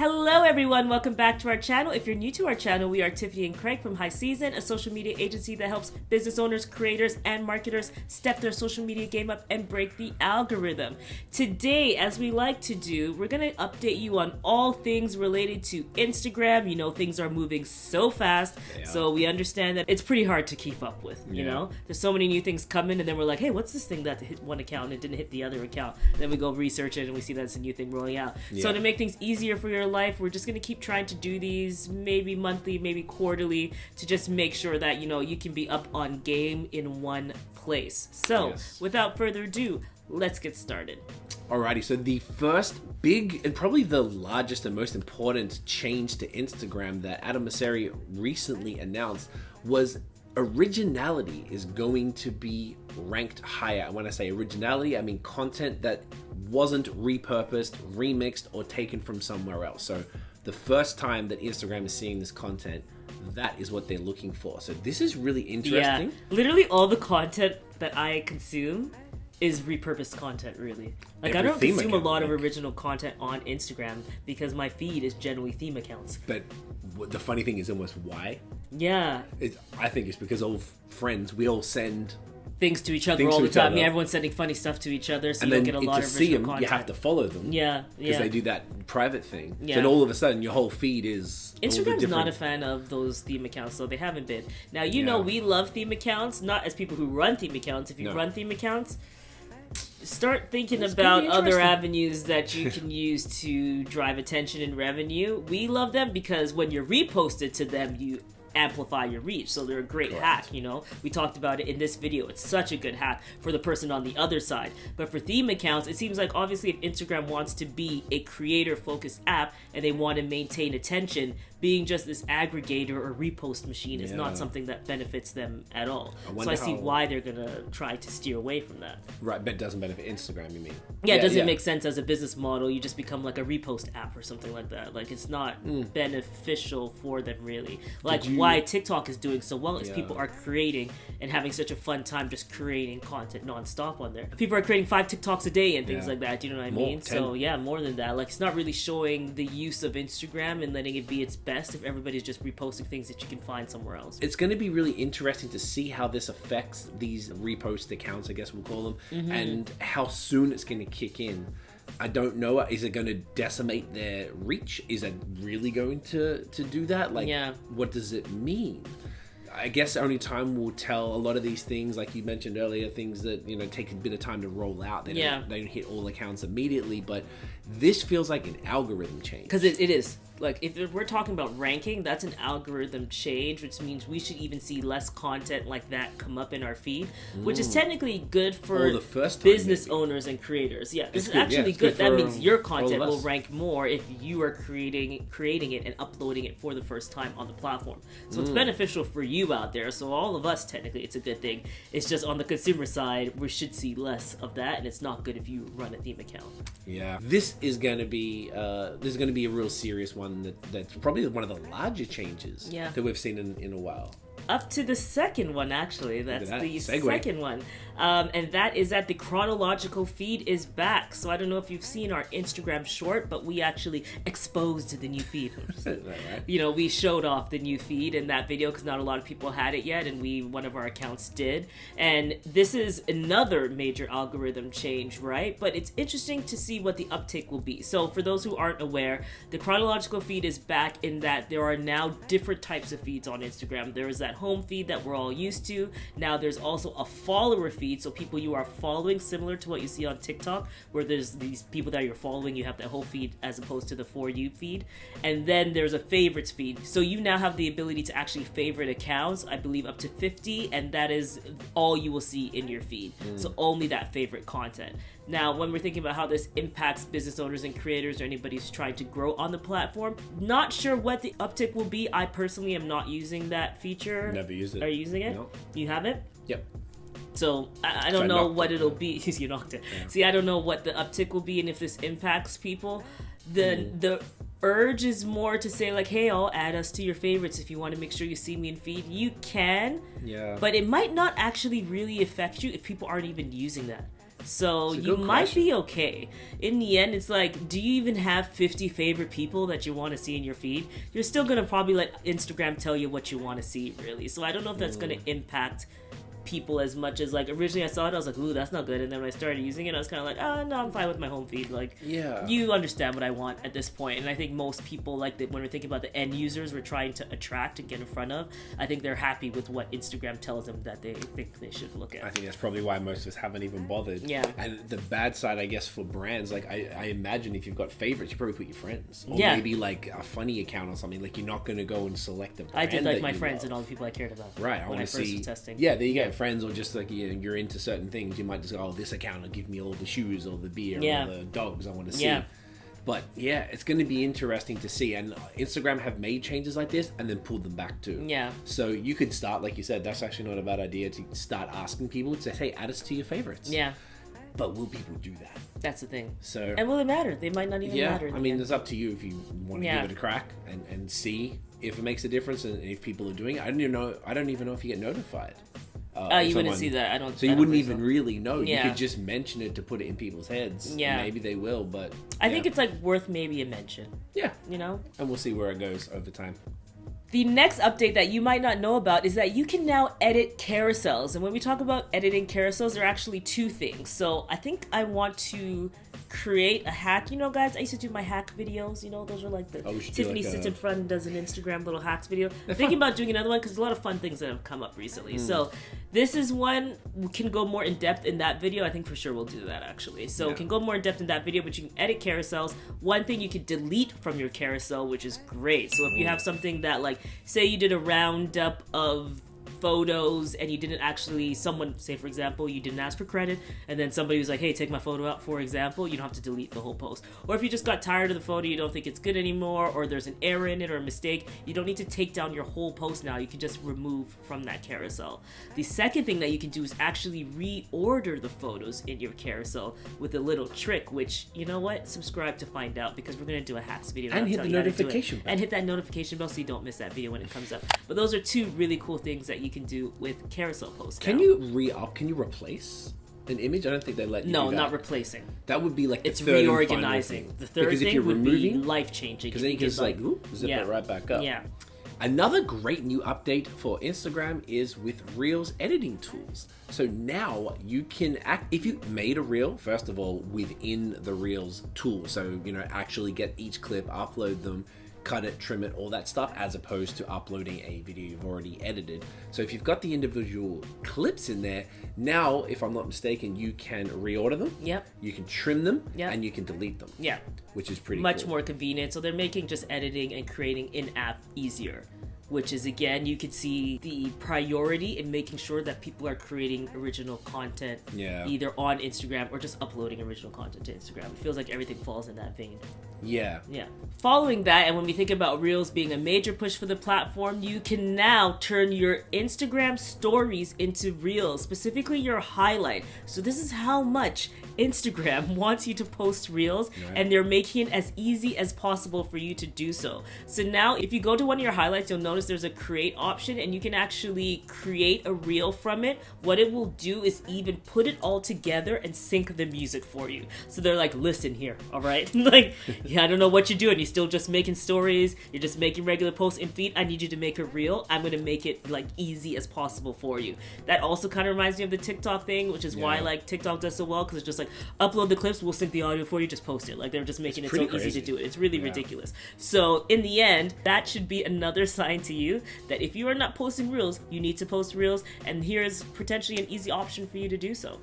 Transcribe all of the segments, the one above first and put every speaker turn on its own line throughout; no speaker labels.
Hello everyone, welcome back to our channel. If you're new to our channel, we are Tiffany and Craig from High Season, a social media agency that helps business owners, creators, and marketers step their social media game up and break the algorithm. Today, as we like to do, we're going to update you on all things related to Instagram. You know, things are moving so fast, so we understand that it's pretty hard to keep up with, you know? There's so many new things coming, and then we're like, hey, what's this thing that hit one account and it didn't hit the other account? And then we go research it and we see that it's a new thing rolling out. So to make things easier for your life, we're just going to keep trying to do these maybe monthly, maybe quarterly, to just make sure that, you know, you can be up on game in one place. So without further ado, let's get started.
Alrighty, so the first big and probably the largest and most important change to Instagram that Adam Mosseri recently announced was originality is going to be ranked higher. And when I say originality, I mean content that wasn't repurposed, remixed, or taken from somewhere else. So the first time that Instagram is seeing this content, that is what they're looking for. So this is really interesting.
Yeah, literally all the content that I consume is repurposed content, really. Like, I don't consume a lot of original content on Instagram because my feed is generally theme accounts.
But the funny thing is almost why.
Yeah.
I think it's because all friends, we all send
things to each other all the time. Yeah, everyone's sending funny stuff to each other, so you'll get a lot of original content.
You have to follow them.
Yeah,
because they do that private thing. Yeah. So all of a sudden, your whole feed is
Instagram's not a fan of those theme accounts, so they haven't been. Now, you know, we love theme accounts, not as people who run theme accounts. If you run theme accounts, start thinking about other avenues that you can use to drive attention and revenue. We love them because when you're reposted to them, you amplify your reach, so they're a great hack. You know, we talked about it in this video. It's such a good hack for the person on the other side. But for theme accounts, it seems like obviously if Instagram wants to be a creator focused app and they want to maintain attention, being just this aggregator or repost machine is not something that benefits them at all. So I see why they're gonna try to steer away from that.
Right, but it doesn't benefit Instagram, you mean?
Yeah, it doesn't make sense as a business model. You just become like a repost app or something like that. Like, it's not beneficial for them, really. Like, why TikTok is doing so well is people are creating and having such a fun time just creating content nonstop on there. People are creating 5 TikToks a day and things like that. Do you know what I mean? 10. So yeah, more than that. Like, it's not really showing the use of Instagram and letting it be its best if everybody's just reposting things that you can find somewhere else.
It's going to be really interesting to see how this affects these repost accounts, I guess we'll call them, and how soon it's going to kick in. I don't know. Is it going to decimate their reach? Is it really going to do that? Like, what does it mean? I guess only time will tell. A lot of these things, like you mentioned earlier, things that, you know, take a bit of time to roll out. They don't hit all accounts immediately, but this feels like an algorithm change.
Because it is. Like, if we're talking about ranking, that's an algorithm change, which means we should even see less content like that come up in our feed, which is technically good for business owners and creators. Yeah, this is actually good. That means your content will rank more if you are creating it and uploading it for the first time on the platform. So it's beneficial for you out there. So all of us, technically, it's a good thing. It's just on the consumer side, we should see less of that, and it's not good if you run a theme account.
Yeah, this is going to be a real serious one. That's probably one of the larger changes that we've seen in a while.
Up to the second one, actually. That's the second one. And that is that the Chronological Feed is back. So I don't know if you've seen our Instagram short, but we actually exposed the new feed. You know, we showed off the new feed in that video because not a lot of people had it yet, and one of our accounts did. And this is another major algorithm change, right? But it's interesting to see what the uptake will be. So for those who aren't aware, the Chronological Feed is back in that there are now different types of feeds on Instagram. There is that home feed that we're all used to. Now there's also a follower feed, so people you are following, similar to what you see on TikTok, where there's these people that you're following, you have that whole feed as opposed to the For You feed. And then there's a favorites feed, so you now have the ability to actually favorite accounts, I believe up to 50, and that is all you will see in your feed. So only that favorite content. Now, when we're thinking about how this impacts business owners and creators or anybody who's trying to grow on the platform, not sure what the uptick will be. I personally am not using that feature.
Never used it.
Are you using it?
No.
You haven't?
Yep.
So I don't know what it'll be. You knocked it. Yeah. See, I don't know what the uptick will be and if this impacts people. The urge is more to say like, hey, I'll add us to your favorites if you want to make sure you see me in feed. You can. Yeah. But it might not actually really affect you if people aren't even using that. So you might be okay. In the end, it's like, do you even have 50 favorite people that you want to see in your feed? You're still going to probably let Instagram tell you what you want to see, really. So I don't know if that's going to impact people as much as, like, originally I saw it, I was like, ooh, that's not good. And then when I started using it, I was kind of like, oh, no, I'm fine with my home feed. Like, you understand what I want at this point. And I think most people, like, when we're thinking about the end users we're trying to attract and get in front of, I think they're happy with what Instagram tells them that they think they should look at.
I think that's probably why most of us haven't even bothered.
Yeah.
And the bad side, I guess, for brands, like, I imagine if you've got favorites, you probably put your friends. Or maybe, like, a funny account or something. Like, you're not going to go and select a brand.
I did, like, my friends and all the people I cared about.
Right.
When I first was testing.
Yeah, there you go. Friends, or just, like, you're into certain things, you might just go, oh, this account will give me all the shoes or the beer or the dogs I want to see. But yeah, it's going to be interesting to see. And Instagram have made changes like this and then pulled them back too.
Yeah.
So you could start, like you said, that's actually not a bad idea to start asking people to say, hey, add us to your favorites.
Yeah.
But will people do that?
That's the thing.
So,
and will it matter? They might not even matter.
I mean, it's up to you if you want to give it a crack and see if it makes a difference and if people are doing it. I don't even know if you get notified.
You wouldn't see that.
So you wouldn't even really know. You could just mention it to put it in people's heads.
Yeah.
Maybe they will, but
I think it's like worth maybe a mention.
Yeah.
You know?
And we'll see where it goes over time.
The next update that you might not know about is that you can now edit carousels. And when we talk about editing carousels, there are actually two things. So I think I want to create a hack. You know, guys, I used to do my hack videos. You know, those are like the Tiffany sits in front and does an Instagram little hacks video. I'm thinking about doing another one because there's a lot of fun things that have come up recently. So this is one, we can go more in depth in that video. I think for sure we'll do that actually. So we can go more in depth in that video, but you can edit carousels. One thing you can delete from your carousel, which is great. So if you have something that, like, say you did a roundup of photos and you didn't actually, someone, say for example, you didn't ask for credit and then somebody was like, hey, take my photo out, for example, you don't have to delete the whole post. Or if you just got tired of the photo, you don't think it's good anymore, or there's an error in it or a mistake, you don't need to take down your whole post now. You can just remove from that carousel. The second thing that you can do is actually reorder the photos in your carousel with a little trick, which, you know what, subscribe to find out, because we're going to do a hacks video
and hit the notification bell.
And hit that notification bell so you don't miss that video when it comes up. But those are two really cool things that you can do with carousel posts.
Can you Can you replace an image? I don't think they let you do that.
Not replacing.
That would be like the
it's
third
reorganizing.
And
the third
because
thing
if you're
would
removing,
be life-changing.
Because then you can just like zip it right back up.
Yeah.
Another great new update for Instagram is with Reels editing tools. So now you can if you made a reel, first of all, within the Reels tool. So, you know, actually get each clip, upload them, cut it, trim it, all that stuff, as opposed to uploading a video you've already edited. So if you've got the individual clips in there, now, if I'm not mistaken, you can reorder them.
Yep.
You can trim them.
Yep.
And you can delete them.
Yeah.
Which is pretty
much
cool.
more convenient. So they're making just editing and creating in-app easier, which is, again, you could see the priority in making sure that people are creating original content either on Instagram or just uploading original content to Instagram. It feels like everything falls in that vein.
Yeah.
Following that, and when we think about Reels being a major push for the platform, you can now turn your Instagram stories into Reels, specifically your highlight. So this is how much Instagram wants you to post Reels, and they're making it as easy as possible for you to do so. So now if you go to one of your highlights, you'll notice there's a create option, and you can actually create a reel from it. What it will do is even put it all together and sync the music for you. So they're like, listen here, all right? Like, I don't know what you're doing. You're still just making stories. You're just making regular posts in feed. I need you to make a reel. I'm going to make it like easy as possible for you. That also kind of reminds me of the TikTok thing, which is why like TikTok does so well, because it's just like, upload the clips, we'll sync the audio for you, just post it. Like, they're just making it so easy to do it. It's really ridiculous. So in the end, that should be another sign to you that if you are not posting Reels, you need to post Reels, and here's potentially an easy option for you to do so.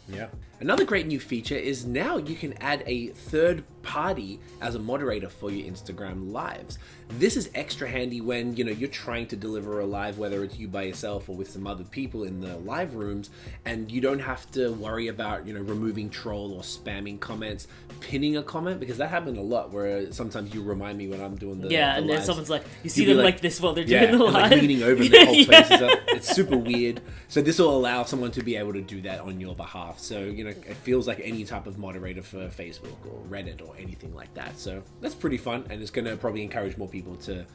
Yeah. Another great new feature is now you can add a third party as a moderator for your Instagram lives. This is extra handy when, you know, you're trying to deliver a live, whether it's you by yourself or with some other people in the live rooms, and you don't have to worry about, you know, removing troll or spamming comments, pinning a comment, because that happened a lot where sometimes you remind me when I'm doing the
and
lives.
then someone's like, you see them like this while they're doing the live.
Like leaning over and their whole face is up. It's super weird. So this will allow someone to be able to do that on your behalf. So, you know, it feels like any type of moderator for Facebook or Reddit or anything like that. So that's pretty fun, and it's going to probably encourage more people to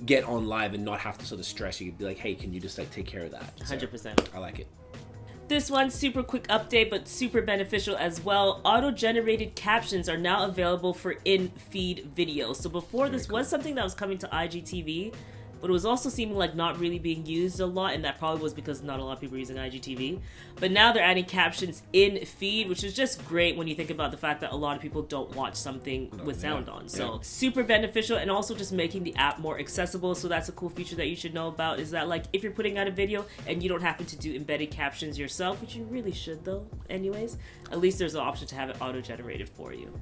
get on live and not have to sort of stress you. Be like, hey, can you just like take care of that? So
100%.
I like it.
this one, super quick update, but super beneficial as well. Auto-generated captions are now available for in-feed videos. So before, this was something that was coming to IGTV, but it was also seeming like not really being used a lot, and that probably was because not a lot of people are using IGTV. But now they're adding captions in feed, which is just great when you think about the fact that a lot of people don't watch something with sound on. So super beneficial, and also just making the app more accessible. So that's a cool feature that you should know about, is that like if you're putting out a video and you don't happen to do embedded captions yourself, which you really should though anyways, at least there's an option to have it auto-generated for you.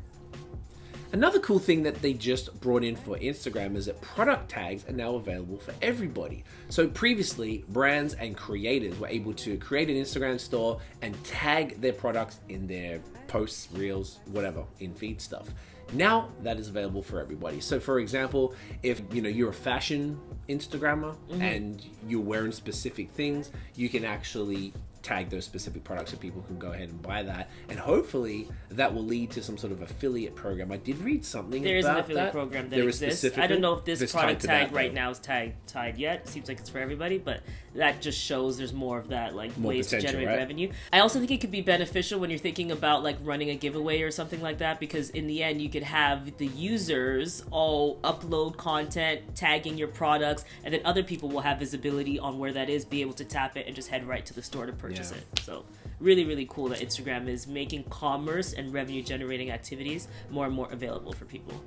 Another cool thing that they just brought in for Instagram is that product tags are now available for everybody. So previously, brands and creators were able to create an Instagram store and tag their products in their posts, reels, whatever, in feed stuff. Now that is available for everybody. So for example, if you're a fashion Instagrammer and you're wearing specific things, you can actually tag those specific products so people can go ahead and buy that, and hopefully that will lead to some sort of affiliate program. I did read something
there
about
is an affiliate program that exists. I don't know if this product tag right now is tied yet. It seems like it's for everybody, but that just shows there's more of that, like ways to generate revenue. I also think it could be beneficial when you're thinking about like running a giveaway or something like that, because in the end you could have the users all upload content tagging your products, and then other people will have visibility on where that is, be able to tap it and just head right to the store to purchase it. So really, really cool that Instagram is making commerce and revenue generating activities more and more available for people.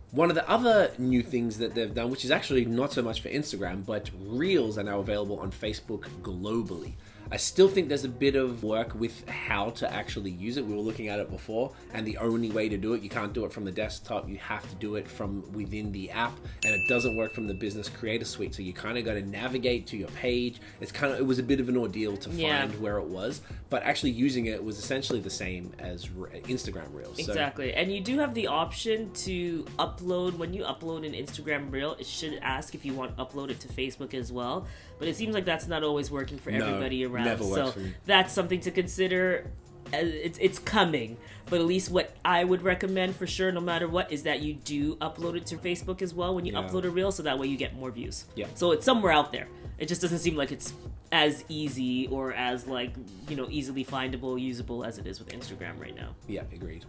One of the other new things that they've done, which is actually not so much for Instagram, but Reels are now available on Facebook globally. I still think there's a bit of work with how to actually use it. We were looking at it before, and the only way to do it, you can't do it from the desktop, you have to do it from within the app, and it doesn't work from the business creator suite, so you kind of got to navigate to your page. It was a bit of an ordeal to find where it was, but actually using it was essentially the same as Instagram Reels.
Exactly, and you do have the option to upload. When you upload an Instagram Reel, it should ask if you want to upload it to Facebook as well, but it seems like that's not always working for everybody around.
Never works
so
for me.
That's something to consider. It's coming, but at least what I would recommend for sure, no matter what, is that you do upload it to Facebook as well when you upload a reel, so that way you get more views. So it's somewhere out there. It just doesn't seem like it's as easy or as easily findable, usable as it is with Instagram right now.
Yeah, agreed.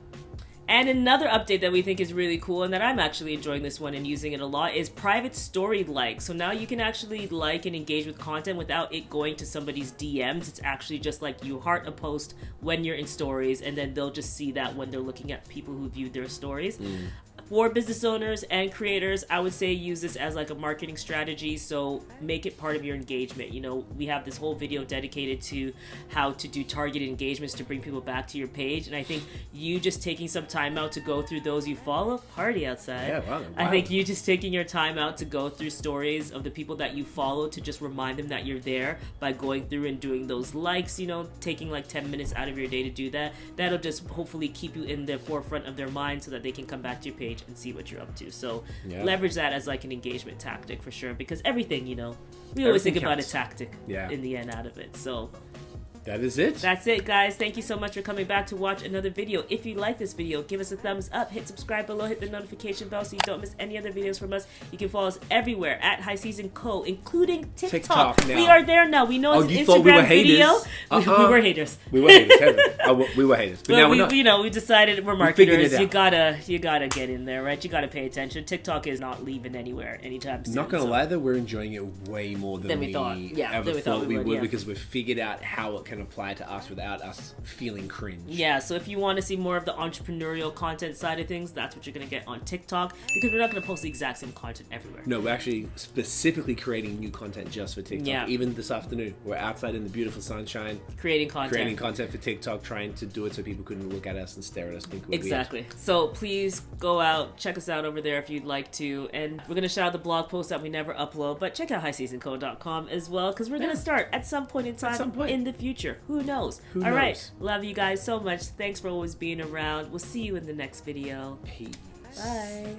And another update that we think is really cool, and that I'm actually enjoying this one and using it a lot, is private story like. So now you can actually like and engage with content without it going to somebody's DMs. It's actually just like you heart a post when you're in stories, and then they'll just see that when they're looking at people who viewed their stories. For business owners and creators, I would say use this as like a marketing strategy, so make it part of your engagement. We have this whole video dedicated to how to do targeted engagements to bring people back to your page, and I think you just taking some time out to go through those you follow, party outside.
Yeah, wow.
I think you just taking your time out to go through stories of the people that you follow, to just remind them that you're there by going through and doing those likes, taking like 10 minutes out of your day to do that. That'll just hopefully keep you in the forefront of their mind so that they can come back to your page and see what you're up to. So leverage that as like an engagement tactic for sure, because everything, we always think about a tactic in the end out of it. So
that is it.
That's it, guys. Thank you so much for coming back to watch another video. If you like this video, give us a thumbs up, hit subscribe below, hit the notification bell so you don't miss any other videos from us. You can follow us everywhere at High Season Co, including TikTok.
Now.
We are there now. We know it's an Instagram video. We were haters.
We were haters. We were haters. But now we're not.
We decided we're marketers. You gotta get in there, right? You gotta pay attention. TikTok is not leaving anywhere anytime soon.
Not gonna lie though, we're enjoying it way more than we thought. Ever thought we would, because we've figured out how it can apply to us without us feeling cringe.
Yeah, so if you want to see more of the entrepreneurial content side of things, that's what you're going to get on TikTok, because we're not going to post the exact same content everywhere.
No, we're actually specifically creating new content just for TikTok. Yeah. Even this afternoon, we're outside in the beautiful sunshine.
Creating content
for TikTok, trying to do it so people couldn't look at us and stare at us. Think we're
exactly.
weird.
So please go out, check us out over there if you'd like to. And we're going to shout out the blog post that we never upload, but check out highseasonco.com as well, because we're going to start at some point in time in the future. Who knows? All right. Love you guys so much. Thanks for always being around. We'll see you in the next video.
Peace.
Bye.